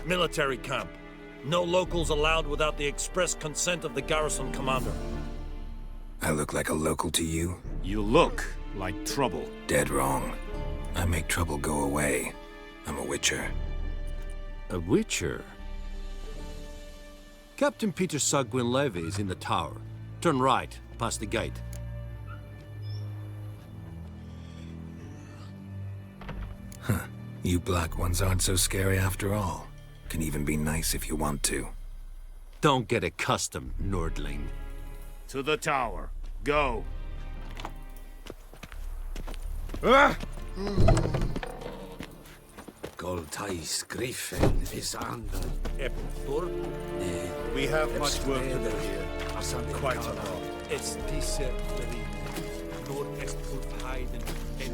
Military camp. No locals allowed without the express consent of the garrison commander. I look like a local to you? You look like trouble. Dead wrong. I make trouble go away. I'm a witcher. A witcher? Captain Peter Saar Gwynleve is in the tower. Turn right, past the gate. Huh. You black ones aren't so scary after all. Can even be nice if you want to. Don't get accustomed, Nordling. To the tower. Go. Goltais Griffin is under. We have much work to do here. Quite a lot.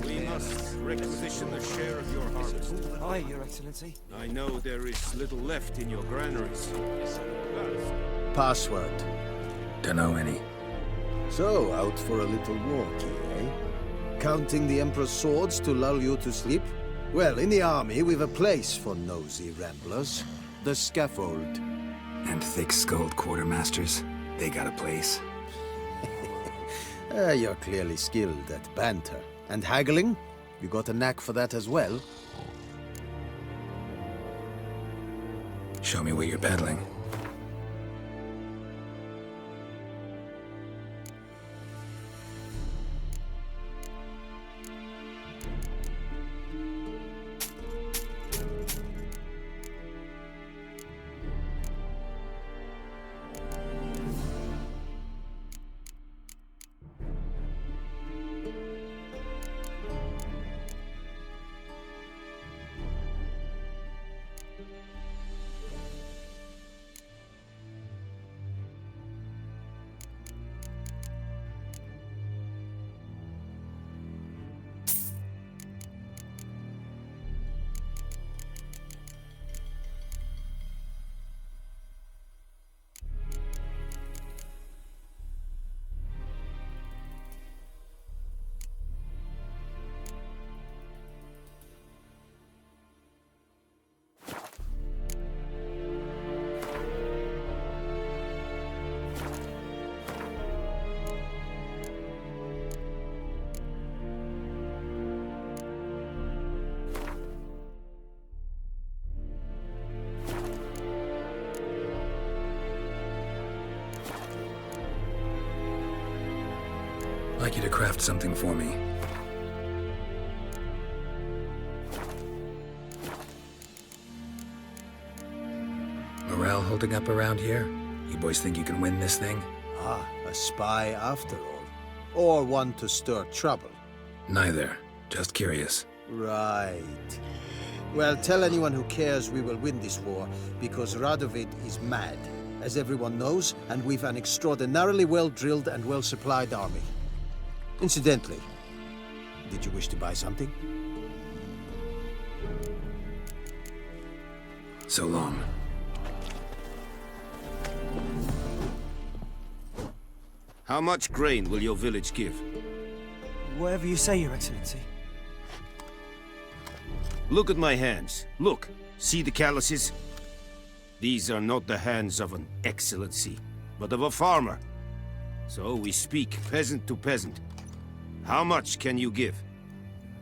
We must requisition the share of your harvest. Aye, Your Excellency. I know there is little left in your granaries. Password. Dunno any. So, out for a little walk, eh? Counting the Emperor's swords to lull you to sleep? Well, in the army, we've a place for nosy ramblers. The scaffold. And thick-skulled quartermasters. They got a place. You're clearly skilled at banter. And haggling? You got a knack for that as well? Show me where you're peddling. I'd like you to craft something for me. Morale holding up around here? You boys think you can win this thing? Ah, a spy after all. Or one to stir trouble. Neither. Just curious. Right. Well, tell anyone who cares we will win this war, because Radovid is mad, as everyone knows, and we've an extraordinarily well-drilled and well-supplied army. Incidentally, did you wish to buy something? So long. How much grain will your village give? Whatever you say, Your Excellency. Look at my hands. Look. See the calluses? These are not the hands of an excellency, but of a farmer. So we speak peasant to peasant. How much can you give?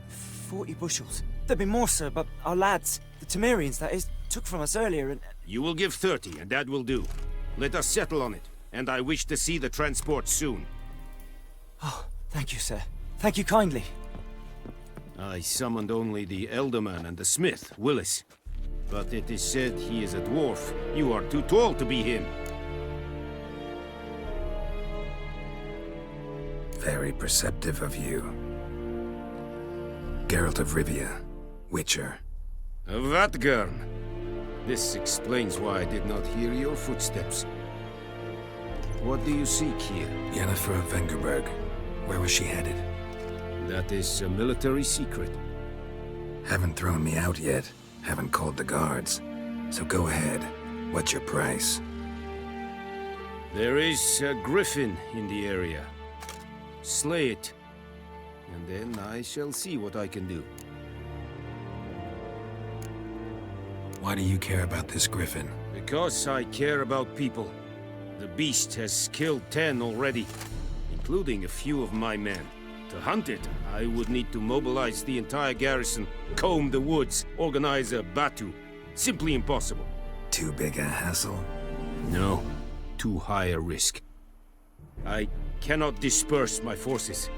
40 bushels. There'd be more, sir, but our lads, the Temerians, that is, took from us earlier and... You will give 30, and that will do. Let us settle on it, and I wish to see the transport soon. Oh, thank you, sir. Thank you kindly. I summoned only the Elderman and the smith, Willis. But it is said he is a dwarf. You are too tall to be him. Very perceptive of you. Geralt of Rivia, Witcher. Vatgern. This explains why I did not hear your footsteps. What do you seek here? Yennefer of Vengerberg. Where was she headed? That is a military secret. Haven't thrown me out yet. Haven't called the guards. So go ahead. What's your price? There is a griffin in the area. Slay it. And then I shall see what I can do. Why do you care about this griffin? Because I care about people. The beast has killed 10 already, including a few of my men. To hunt it, I would need to mobilize the entire garrison, comb the woods, organize a batu. Simply impossible. Too big a hassle? No, too high a risk. I cannot disperse my forces.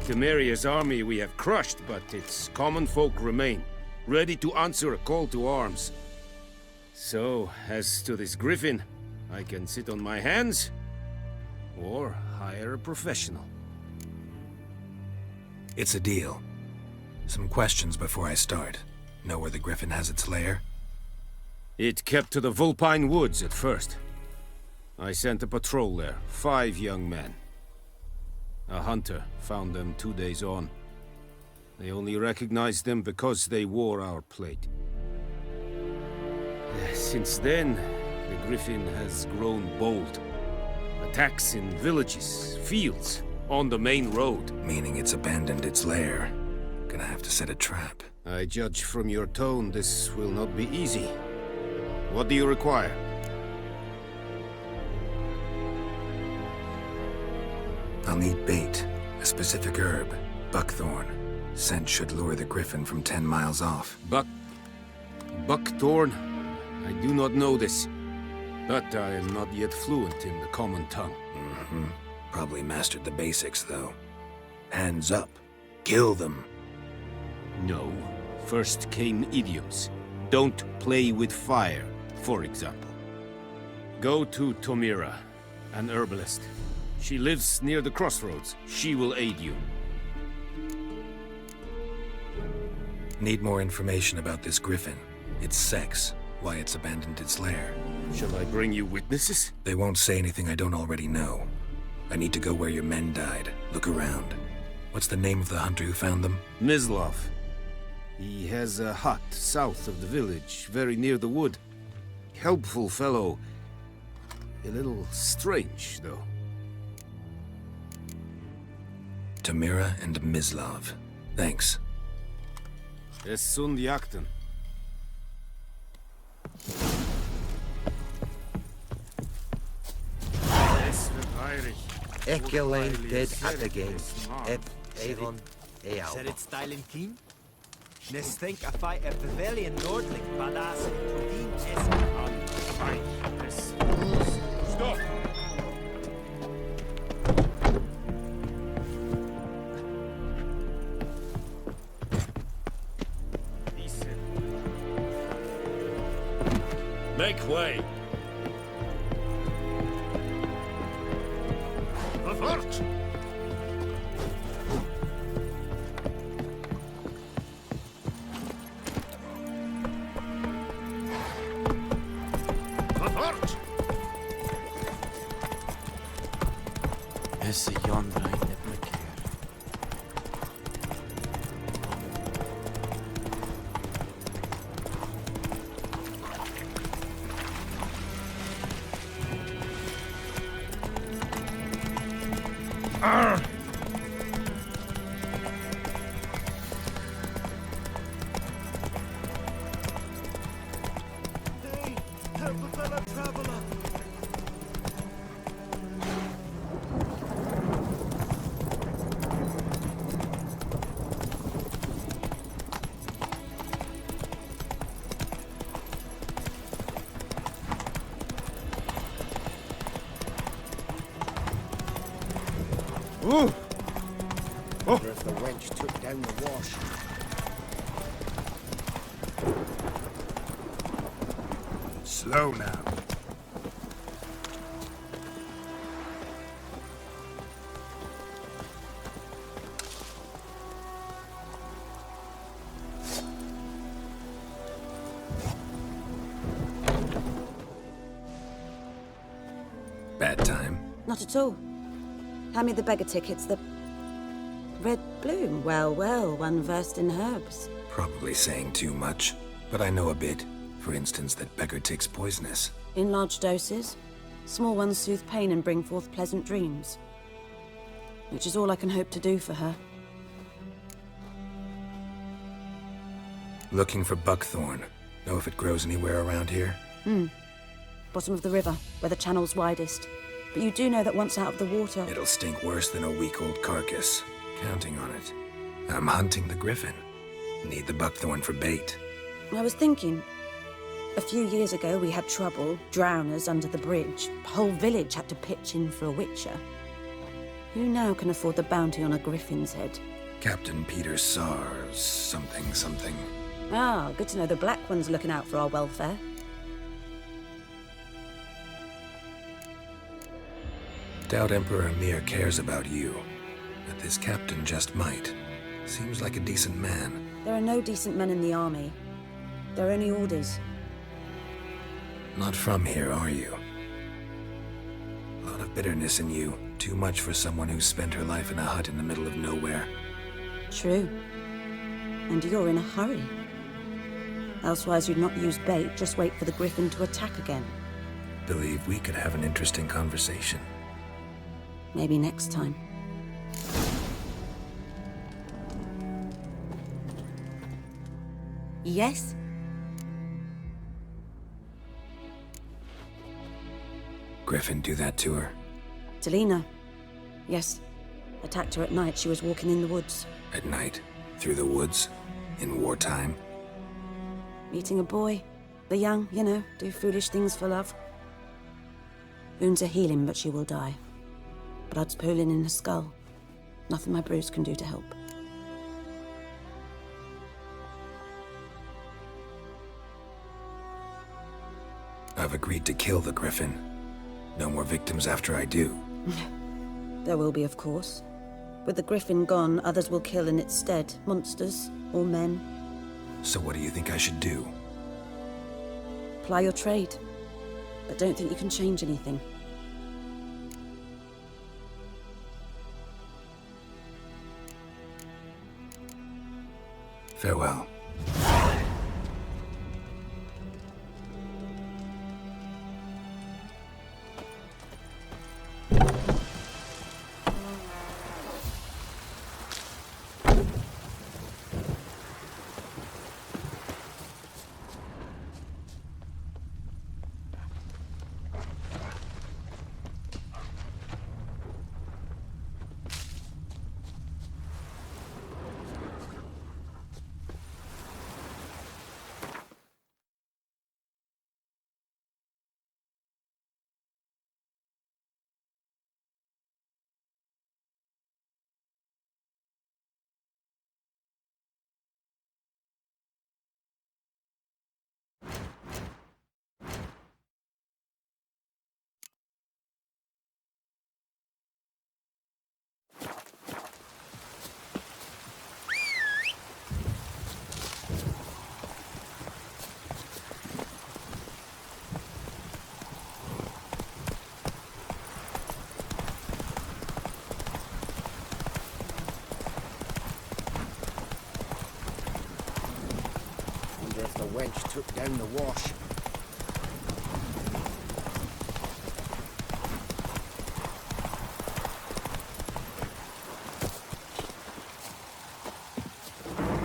Temeria's army we have crushed, but its common folk remain, ready to answer a call to arms. So, as to this griffin, I can sit on my hands, or hire a professional. It's a deal. Some questions before I start. Know where the griffin has its lair? It kept to the Vulpine Woods at first. I sent a patrol there, 5 young men. A hunter found them 2 days on. They only recognized them because they wore our plate. Since then, the griffin has grown bold. Attacks in villages, fields, on the main road. Meaning it's abandoned its lair. Gonna have to set a trap. I judge from your tone this will not be easy. What do you require? I'll need bait, a specific herb, buckthorn. Scent should lure the griffin from 10 miles off. Buckthorn? I do not know this, but I am not yet fluent in the common tongue. Probably mastered the basics, though. Hands up. Kill them. No. First came idioms. Don't play with fire, for example. Go to Tomira, an herbalist. She lives near the crossroads. She will aid you. Need more information about this griffin. Its sex, why it's abandoned its lair. Shall I bring you witnesses? They won't say anything I don't already know. I need to go where your men died. Look around. What's the name of the hunter who found them? Mislav. He has a hut south of the village, very near the wood. Helpful fellow. A little strange, though. Tomira and Mislav. Thanks. Es sunt jakten. Ekelein dead at the game. Ep Avon Eal. Said it style and keen? Nes think a fight a pavilion nordlich badass Tudin es on Stop! Make way! Avert! Avert! Es Jon Brein net meer keer. If the wench took down the wash. Slow now. Bad time? Not at all. Hand me the beggar tickets, the red bloom. Well, well, one versed in herbs. Probably saying too much, but I know a bit. For instance, that beggar tick's poisonous. In large doses. Small ones soothe pain and bring forth pleasant dreams. Which is all I can hope to do for her. Looking for buckthorn. Know if it grows anywhere around here? Bottom of the river, where the channel's widest. But you do know that once out of the water... It'll stink worse than a week-old carcass. Counting on it. I'm hunting the griffin. Need the buckthorn for bait. I was thinking... A few years ago, we had trouble, drowners under the bridge. The whole village had to pitch in for a witcher. Who now can afford the bounty on a griffin's head? Captain Peter Sars, something. Ah, good to know the Black One's looking out for our welfare. Doubt Emperor Mir cares about you, but this captain just might. Seems like a decent man. There are no decent men in the army. There are only orders. Not from here, are you? A lot of bitterness in you. Too much for someone who spent her life in a hut in the middle of nowhere. True. And you're in a hurry. Elsewise you'd not use bait, just wait for the griffin to attack again. Believe we could have an interesting conversation. Maybe next time. Yes? Griffin do that to her? Delina. Yes. Attacked her at night. She was walking in the woods. At night? Through the woods? In wartime? Meeting a boy. The young, you know, do foolish things for love. Wounds are healing, but she will die. Blood's pooling in her skull. Nothing my bruise can do to help. I've agreed to kill the griffin. No more victims after I do. There will be, of course. With the griffin gone, others will kill in its stead. Monsters, or men. So what do you think I should do? Ply your trade. But don't think you can change anything. Farewell. If the wench took down the wash.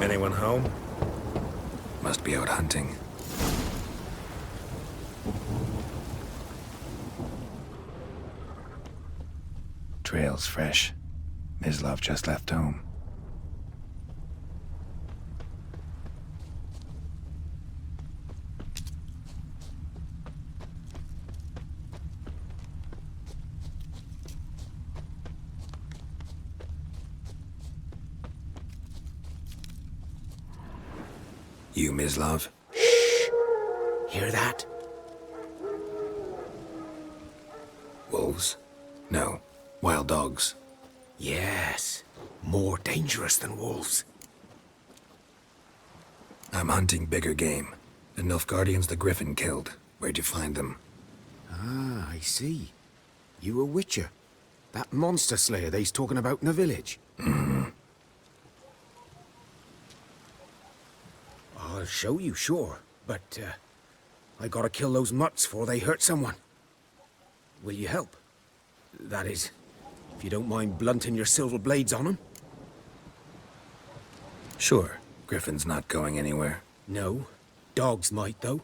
Anyone home? Must be out hunting. Trail's fresh. Mislav just left home. You, Mislav? Shh! Hear that? Wolves? No. Wild dogs. Yes. More dangerous than wolves. I'm hunting bigger game. The Nilfgaardians the Griffin killed. Where'd you find them? Ah, I see. You a witcher. That monster slayer they's talking about in the village. I'll show you, sure. But, I gotta kill those mutts before they hurt someone. Will you help? That is, if you don't mind blunting your silver blades on them. Sure. Griffin's not going anywhere. No, Dogs might, though.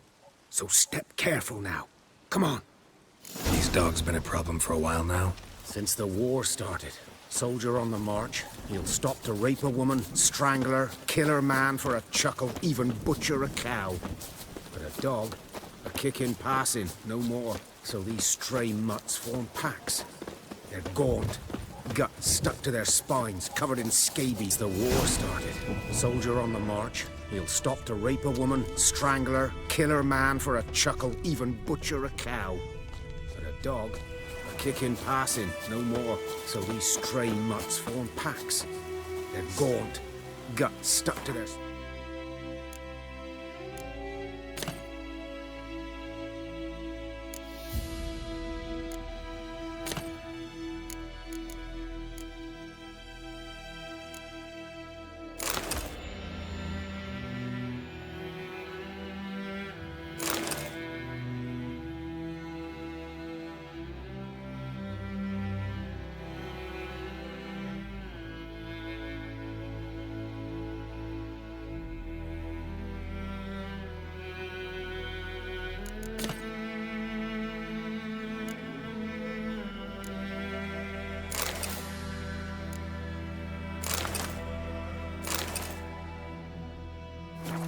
So step careful now. Come on. These dogs been a problem for a while now? Since the war started. Soldier on the march. He'll stop to rape a woman, strangle her, kill her man for a chuckle, even butcher a cow. But a dog, a kick in passing, no more. So these stray mutts form packs. They're gaunt, guts stuck to their spines, covered in scabies. The war started. Soldier on the march. He'll stop to rape a woman, strangle her, kill her man for a chuckle, even butcher a cow. But a dog, a kick in passing, no more. So these stray mutts form packs. They're gaunt, guts stuck to their...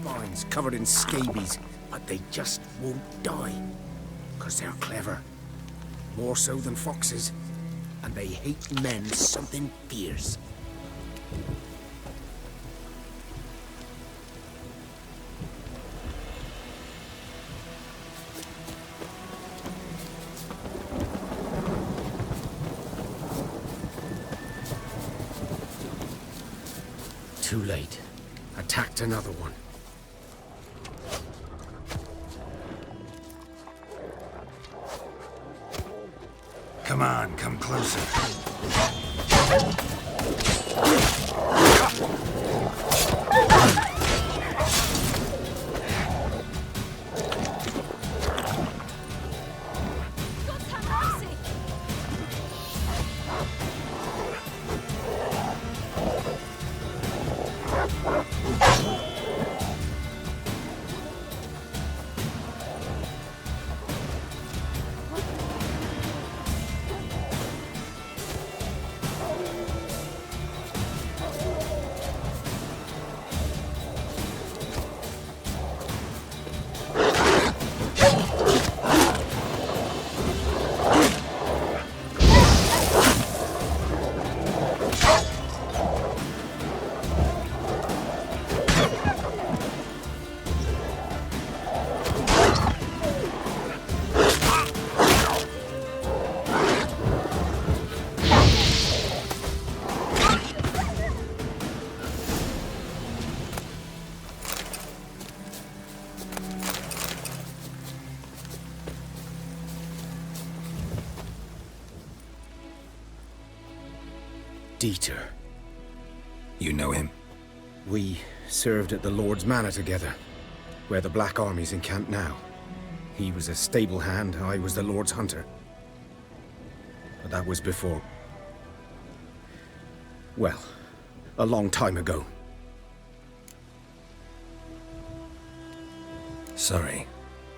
spines covered in scabies, but they just won't die. 'Cause they're clever. More so than foxes. And they hate men something fierce. Too late. Attacked another one. Come on, come closer. Dieter. You know him? We served at the Lord's Manor together, where the Black Army's encamped now. He was a stable hand, I was the Lord's hunter. But that was before... well, a long time ago. Sorry.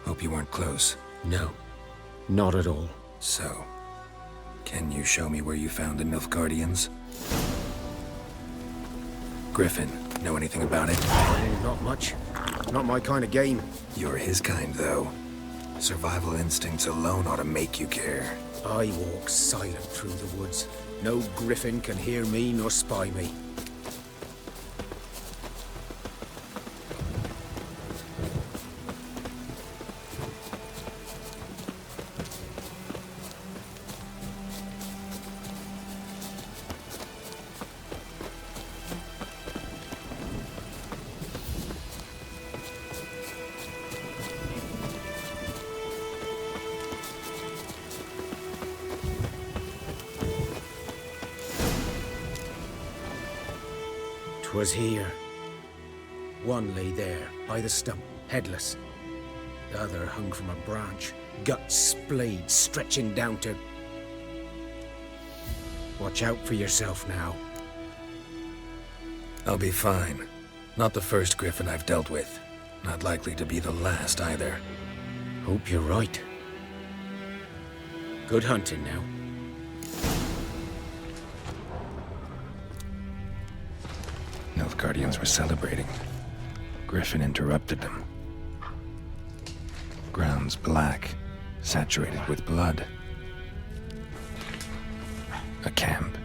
Hope you weren't close. No, not at all. So, can you show me where you found the Nilfgaardians? Griffin, know anything about it? Not much. Not my kind of game. You're his kind, though. Survival instincts alone ought to make you care. I walk silent through the woods. No griffin can hear me nor spy me. Was here. One lay there, by the stump, headless. The other hung from a branch, guts splayed, stretching down to... Watch out for yourself now. I'll be fine. Not the first Griffin I've dealt with. Not likely to be the last either. Hope you're right. Good hunting now. Nilfgaardians were celebrating. Griffin interrupted them. Grounds black, saturated with blood. A camp.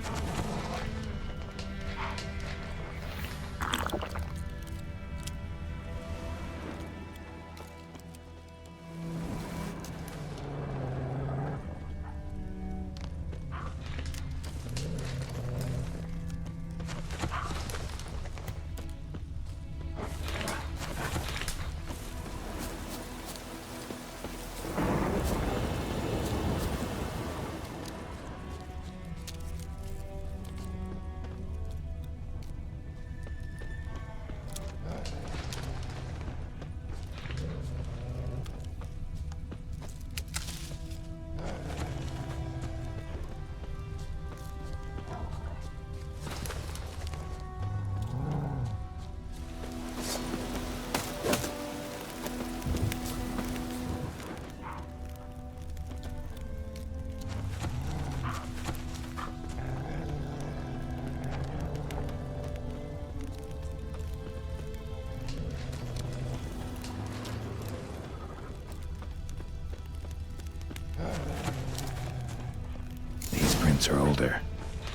These prints are older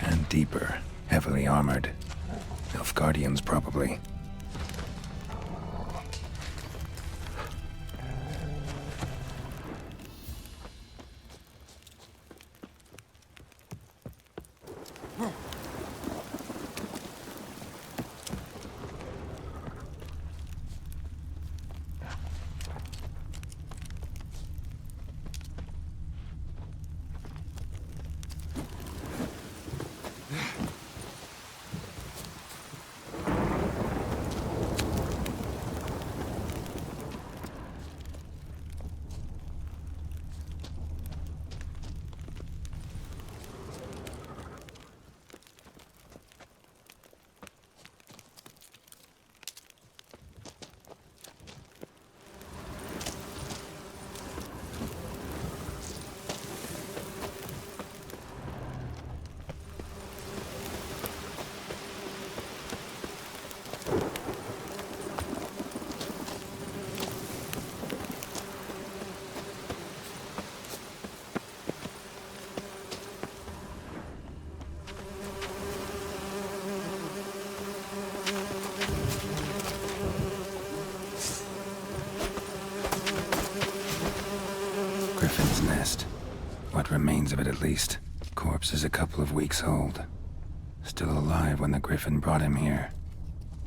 and deeper, heavily armored. Nilfgaardians, probably. Griffin's nest. What remains of it, at least. Corpse is a couple of weeks old. Still alive when the Griffin brought him here.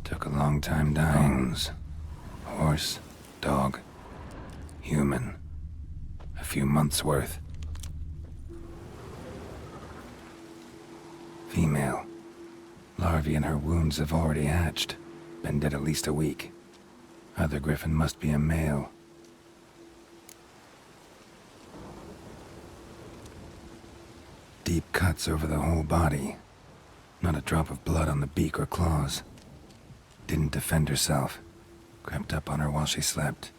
Took a long time dying. Bones. Horse, dog, human. A few months' worth. Female. Larvae in her wounds have already hatched. Been dead at least a week. Other Griffin must be a male. Deep cuts over the whole body. Not a drop of blood on the beak or claws. Didn't defend herself. Crept up on her while she slept.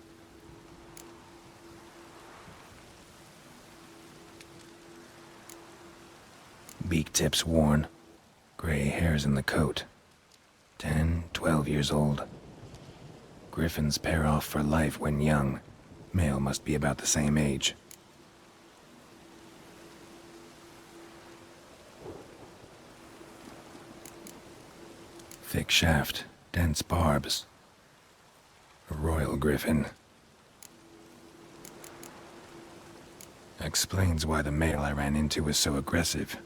Beak tips worn. Gray hairs in the coat. 10, 12 years old. Griffins pair off for life when young. Male must be about the same age. Thick shaft, dense barbs. A royal griffin. Explains why the male I ran into was so aggressive.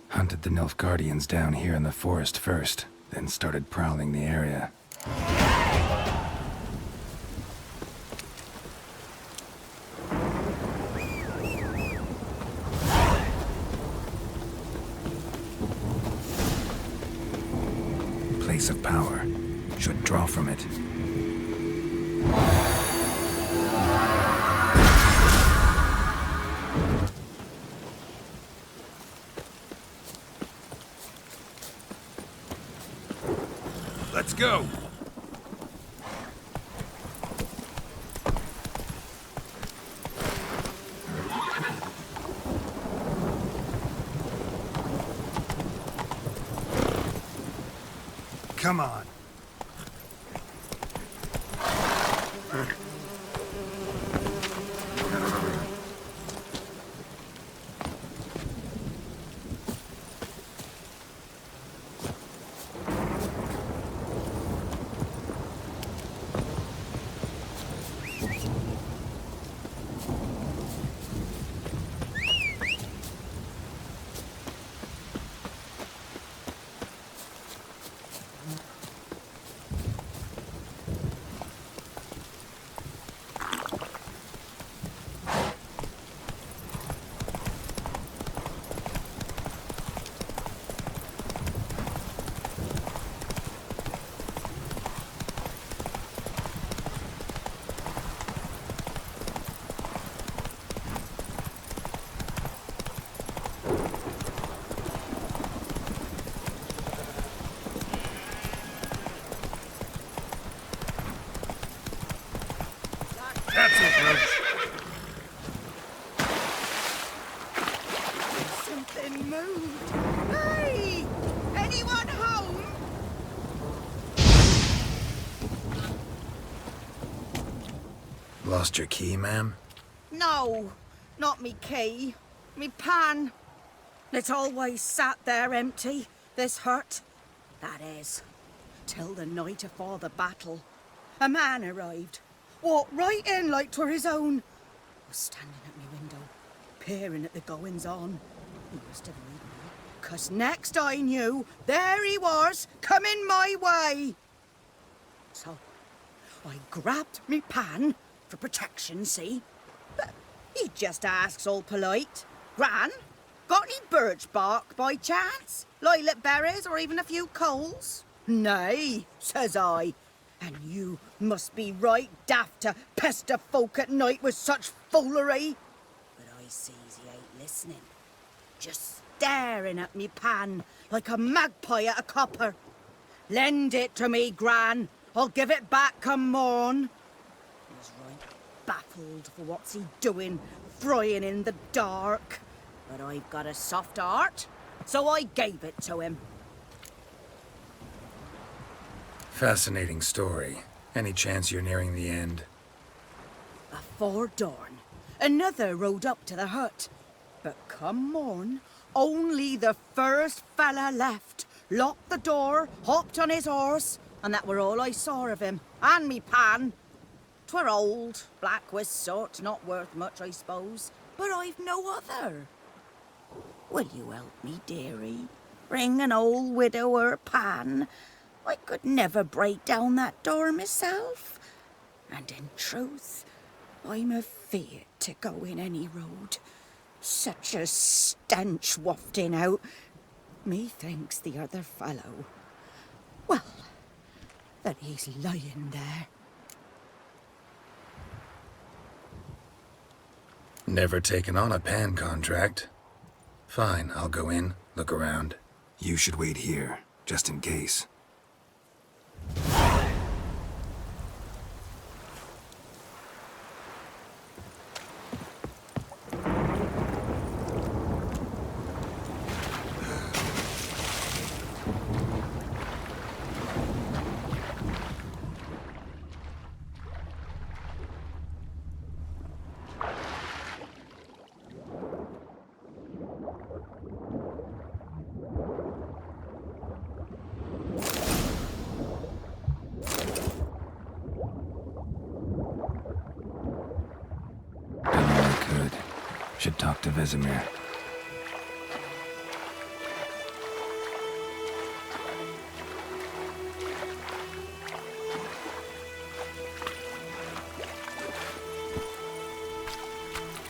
Hunted the Nilfgaardians down here in the forest first, then started prowling the area. Place of power. Should draw from it. Let's go! Come on. That's it, Roach. Something moved. Hey! Anyone home? Lost your key, ma'am? No, not me key. Me pan. It's always sat there empty, this hut. That is, till the night afore the battle. A man arrived. Walked right in like 'twere his own. Was standing at me window, peering at the goings-on. He must have read me, 'cause next I knew, there he was, coming my way. So, I grabbed me pan, for protection, see? But he just asks all polite, Gran, got any birch bark by chance? Lilac berries or even a few coals? Nay, says I. And you must be right daft to pester folk at night with such foolery. But I sees he ain't listening. Just staring at me pan like a magpie at a copper. Lend it to me, Gran. I'll give it back come morn. He's right baffled for what's he doing, frying in the dark. But I've got a soft heart, so I gave it to him. Fascinating story. Any chance you're nearing the end? Before dawn, another rode up to the hut. But come morn, only the first fella left. Locked the door, hopped on his horse, and that were all I saw of him. And me pan. 'Twere old, black with soot, not worth much, I suppose. But I've no other. Will you help me, dearie? Bring an old widower pan. I could never break down that door myself. And in truth, I'm afeard to go in any road. Such a stench wafting out. Methinks the other fellow, well, that he's lying there. Never taken on a pan contract. Fine, I'll go in, look around. You should wait here, just in case. Should talk to Vesemir.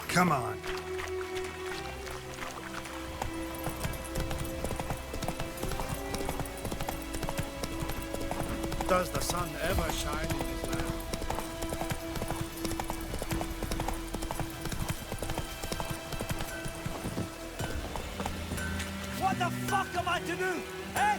Come on. Does the sun ever shine in this land? What the fuck am I to do? Eh?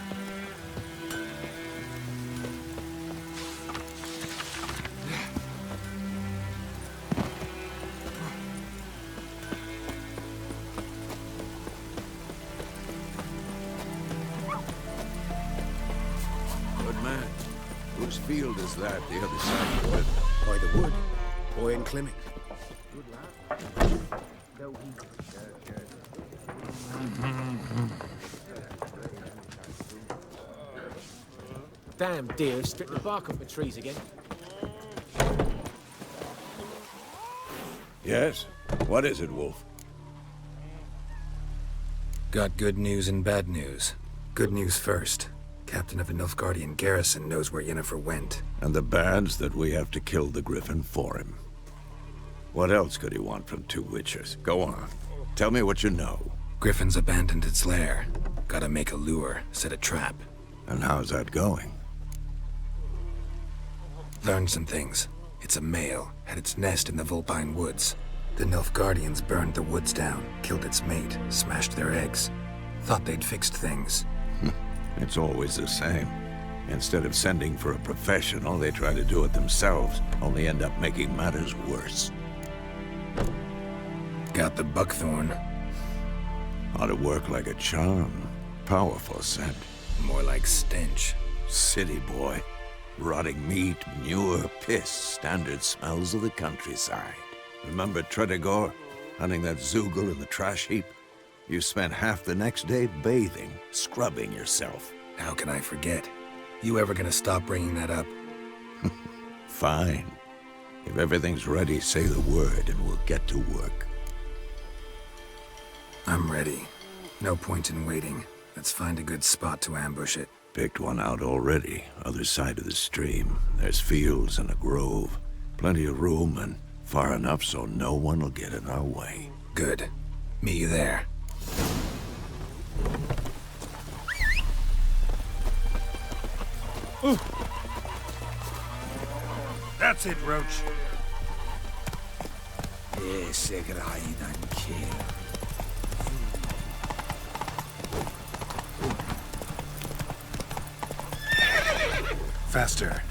Whose field is that, the other side of the wood? By the wood. Boy and Clemming. Damn deer stripped the bark off the trees again. Yes? What is it, Wolf? Got good news and bad news. Good news first. Captain of the Nilfgaardian garrison knows where Yennefer went. And the bad's that we have to kill the Griffin for him. What else could he want from two witchers? Go on. Tell me what you know. Griffin's abandoned its lair. Gotta make a lure, set a trap. And how's that going? Learned some things. It's a male, had its nest in the Vulpine Woods. The Nilfgaardians burned the woods down, killed its mate, smashed their eggs. Thought they'd fixed things. It's always the same. Instead of sending for a professional, they try to do it themselves, only end up making matters worse. Got the buckthorn. Ought to work like a charm. Powerful scent. More like stench. City boy. Rotting meat, manure, piss, standard smells of the countryside. Remember Tredegor? Hunting that Zoogle in the trash heap? You spent half the next day bathing, scrubbing yourself. How can I forget? You ever gonna stop bringing that up? Fine. If everything's ready, say the word and we'll get to work. I'm ready. No point in waiting. Let's find a good spot to ambush it. Picked one out already, other side of the stream. There's fields and a grove. Plenty of room and far enough so no one will get in our way. Good. Meet you there. Ooh. That's it, Roach. Faster.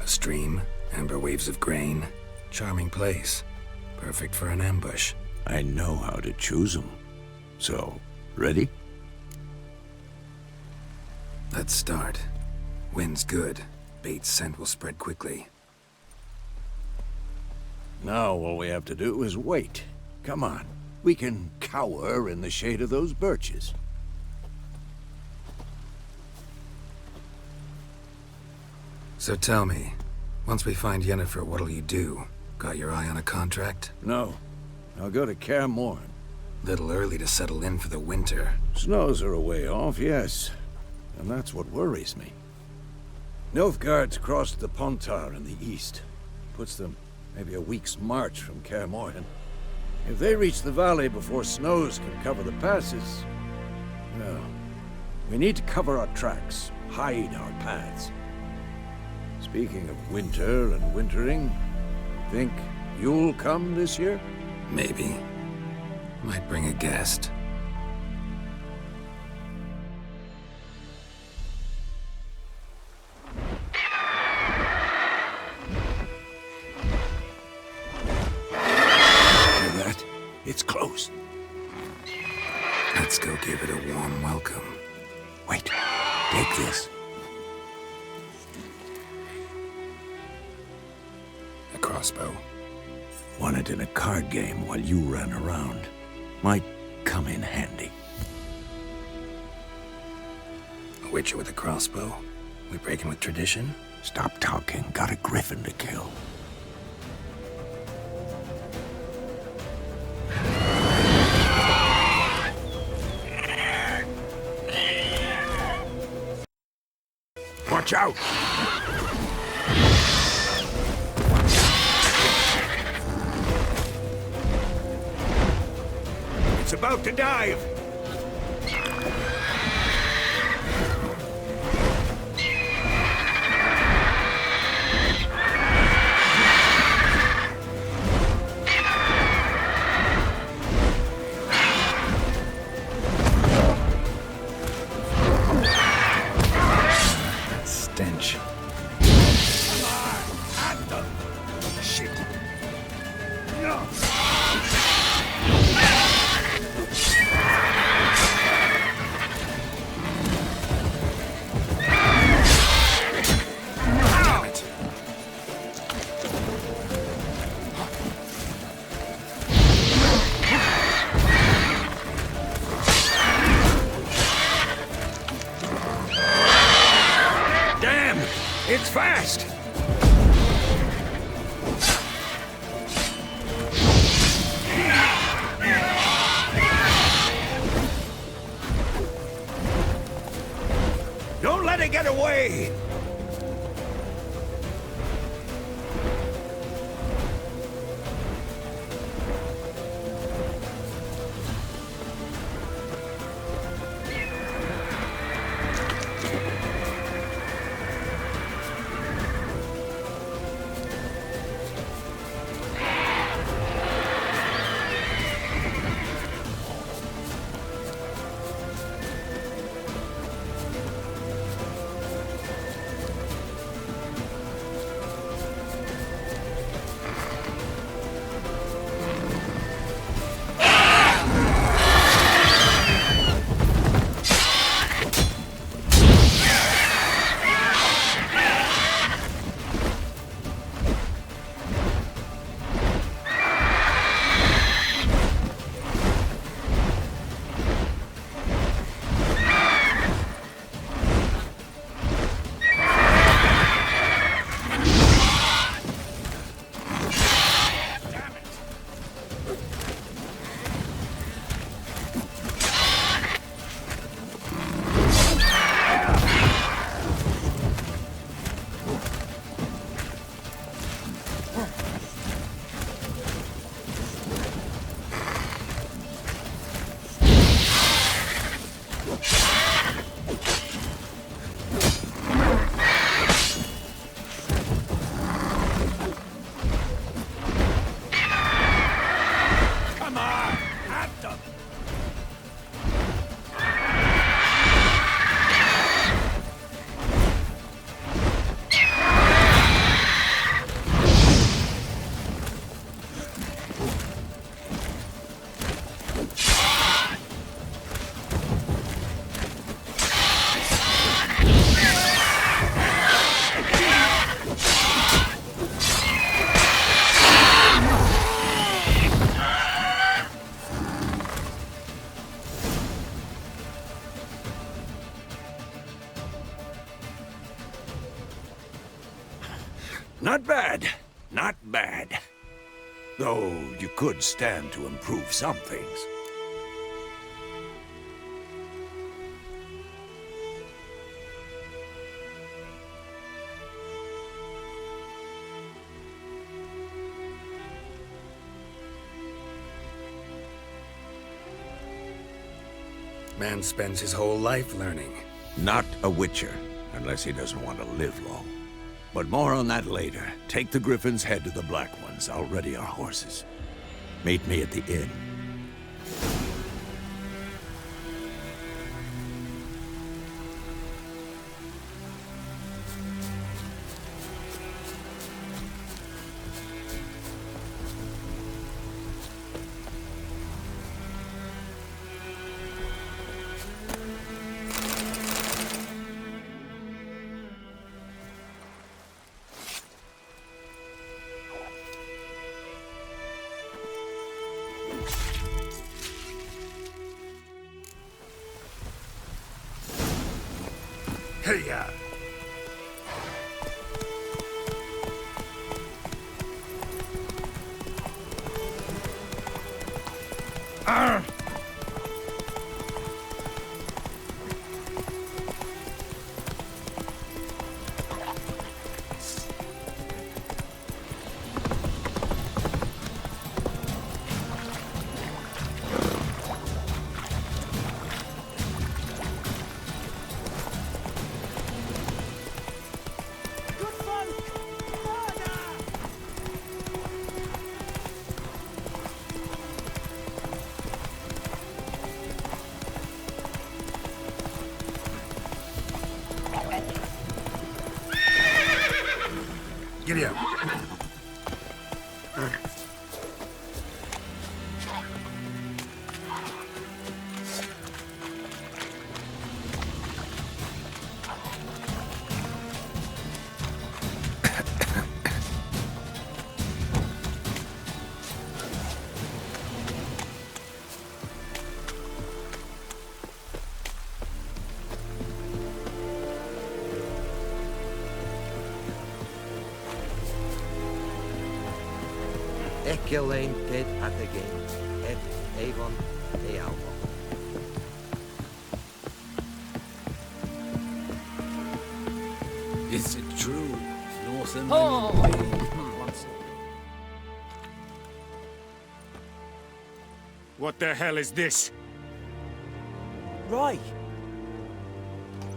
A stream, amber waves of grain. Charming place. Perfect for an ambush. I know how to choose them. So, ready? Let's start. Wind's good. Bait's scent will spread quickly. Now all we have to do is wait. Come on. We can cower in the shade of those birches. So tell me, once we find Yennefer, what'll you do? Got your eye on a contract? No. I'll go to Kaer Morhen. Little early to settle in for the winter. Snows are a way off, yes. And that's what worries me. Nilfgaard's crossed the Pontar in the east. Puts them maybe a week's march from Kaer Morhen. If they reach the valley before snows can cover the passes... well, we need to cover our tracks, hide our paths. Speaking of winter and wintering, think you'll come this year? Maybe. Might bring a guest. Hear that? It's close. Let's go give it a warm welcome. Wait, take this. A crossbow. Won it in a card game while you ran around. Might come in handy. A witcher with a crossbow? We breaking with tradition? Stop talking. Got a griffin to kill. Watch out! It's about to dive! It's fast! Don't let it get away! Not bad. Not bad. Though you could stand to improve some things. Man spends his whole life learning. Not a Witcher, unless he doesn't want to live long. But more on that later. Take the Griffin's head to the Black Ones. I'll ready our horses. Meet me at the inn. Hey-ya! Giddy up. Ecelain dead at the game. Ed Avon de Alvo. Is it true? Northern What the hell is this? Rye!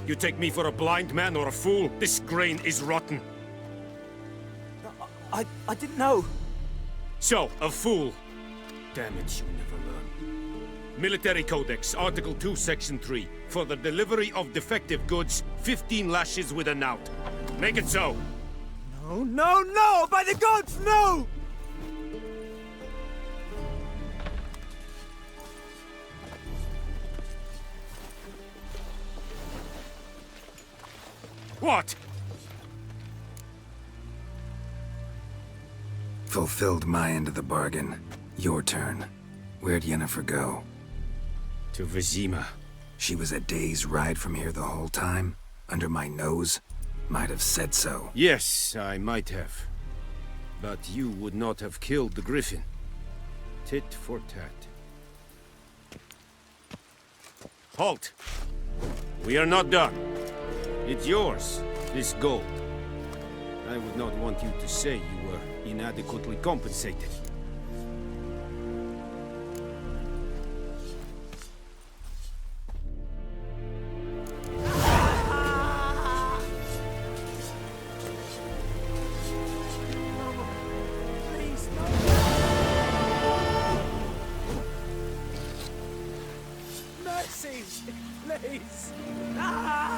You take me for a blind man or a fool? This grain is rotten. I didn't know. So, a fool. Damn it, you never learn. Military Codex, Article 2, Section 3. For the delivery of defective goods, 15 lashes with a knout. Make it so. No, no, no! By the gods, no! What? Fulfilled my end of the bargain. Your turn. Where'd Yennefer go? To Vizima. She was a day's ride from here the whole time? Under my nose? Might have said so. Yes, I might have. But you would not have killed the Griffin. Tit for tat. Halt! We are not done. It's yours, this gold. I would not want you to say you were inadequately compensated. Mercy! Please! Ah!